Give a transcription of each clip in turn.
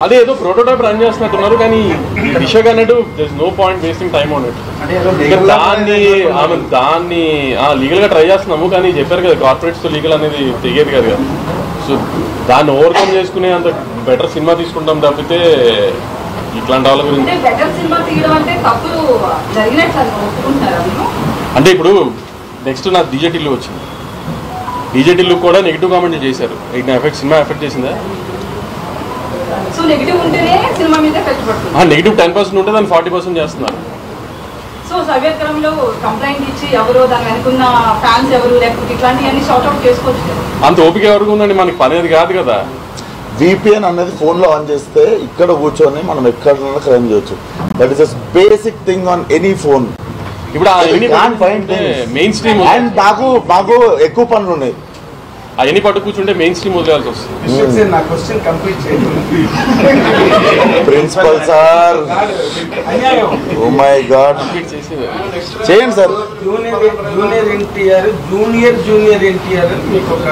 అదే ఏదో prototype run చేస్తున్నట్టున్నారు కానీ దిశగా అన్నట్టు నో పాయింట్ వేస్టింగ్ టైం అన్నట్టు. దాన్ని లీగల్ గా ట్రై చేస్తున్నాము కానీ చెప్పారు కదా కార్పొరేట్స్ తో లీగల్ అనేది తెగేది కదా. సో దాన్ని ఓవర్కమ్ చేసుకునే అంత బెటర్ సినిమా తీసుకుంటాం తప్పితే ఇట్లాంటి వాళ్ళ గురించి అంటే ఇప్పుడు నెక్స్ట్ నాకు డీజేటీలు వచ్చింది. డీజేటీలు కూడా నెగిటివ్ కామెంట్లు చేశారు. సినిమా ఎఫెక్ట్ చేసిందా? నెగిటివ్ 10% ఉంటే దాన్ని 40% చేస్తున్నారు. సో సవ్యక్రమంలో కంప్లైంట్ ఇచ్చి ఎవరో దాని వెనుకున్న ఫ్యాన్స్ ఎవరు లేకపోతే ఇట్లాంటివన్నీ షార్ట్ అవుట్ చేసుకోవచ్చు. అంత ఓపిక ఎవరికి ఉందండి? మనకి పని అది కాదు కదా. VPN అనేది ఫోన్ లో ఆన్ చేస్తే ఇక్కడ కూర్చొని మనం ఎక్కడైనా క్రైమ్ చేయొచ్చు. That is the basic thing on any phone. ఇప్పుడు మెయిన్ స్ట్రీమ్ మాకు ఎక్కువ పనులు ఉన్నాయి. అవన్నీ పట్టు కూర్చుంటే మెయిన్ స్ట్రీమ్ వదిలేయాల్సి వస్తుంది. Principal sir oh my god చేయండి సార్. జూనియర్ ఎన్టీఆర్ మీకు ఒక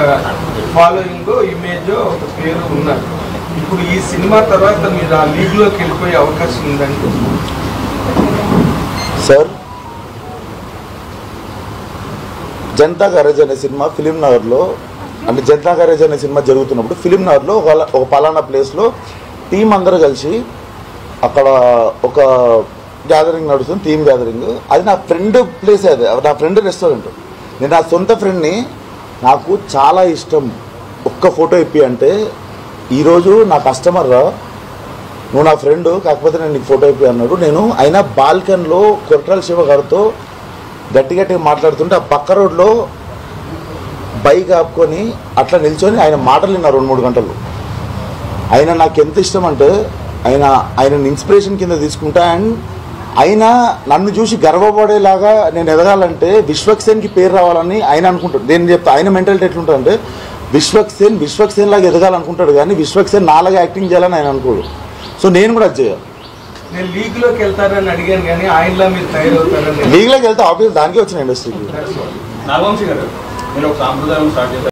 ఫాలోయింగ్ ఇమేజ్ ఒక పేరు ఉన్నారు. ఇప్పుడు ఈ సినిమా తర్వాత మీరు ఆ లీగ్ లోకి వెళ్ళిపోయే అవకాశం ఉందండి సార్. జనతా గ్యారేజ్ అనే సినిమా ఫిలిం నగర్లో, అంటే జనతా గ్యారేజ్ అనే సినిమా జరుగుతున్నప్పుడు ఫిలిం నగర్లో ఒక పలానా ప్లేస్లో టీం అందరూ కలిసి అక్కడ ఒక గ్యాదరింగ్ నడుస్తుంది, టీమ్ గ్యాదరింగ్. అది నా ఫ్రెండ్ ప్లేస్, అది నా ఫ్రెండ్ రెస్టారెంట్. నేను నా సొంత ఫ్రెండ్ని, నాకు చాలా ఇష్టం, ఒక్క ఫోటో ఇప్పి అంటే, ఈరోజు నా కస్టమర్ రా, నువ్వు నా ఫ్రెండ్ కాకపోతే నేను నీకు ఫోటో ఇప్పి అన్నాడు. నేను అయినా బాల్కన్లో కొట్రాల శివ గారితో గట్టిగా మాట్లాడుతుంటే ఆ పక్క రోడ్లో బైక్ ఆపుకొని అట్లా నిల్చొని ఆయన మాటలు విన్నారు 2-3 గంటలు. ఆయన నాకు ఎంత ఇష్టం అంటే ఆయనని ఇన్స్పిరేషన్ కింద తీసుకుంటా. అండ్ ఆయన నన్ను చూసి గర్వపడేలాగా నేను ఎదగాలంటే విశ్వక్సేన్కి పేరు రావాలని ఆయన అనుకుంటాడు. నేను చెప్తా ఆయన మెంటాలిటీ ఎట్లుంటుంది అంటే విశ్వక్సేన్ లాగా ఎదగాలనుకుంటాడు కానీ విశ్వక్సేన్ నాలాగా యాక్టింగ్ చేయాలని ఆయన అనుకోడు. సో నేను కూడా అది చేయాలి. నేను లీగ్ లోకి వెళ్తారని అడిగాను కానీ ఆయనలా మీరు తయారవుతారని. లీగ్ లోకి వెళ్తే ఆబ్వియస్ దానికే వచ్చిన ఇండస్ట్రీకి. నాగవంశీ గారు, నేను ఒక సాంప్రదాయం స్టార్ట్ చేశాను.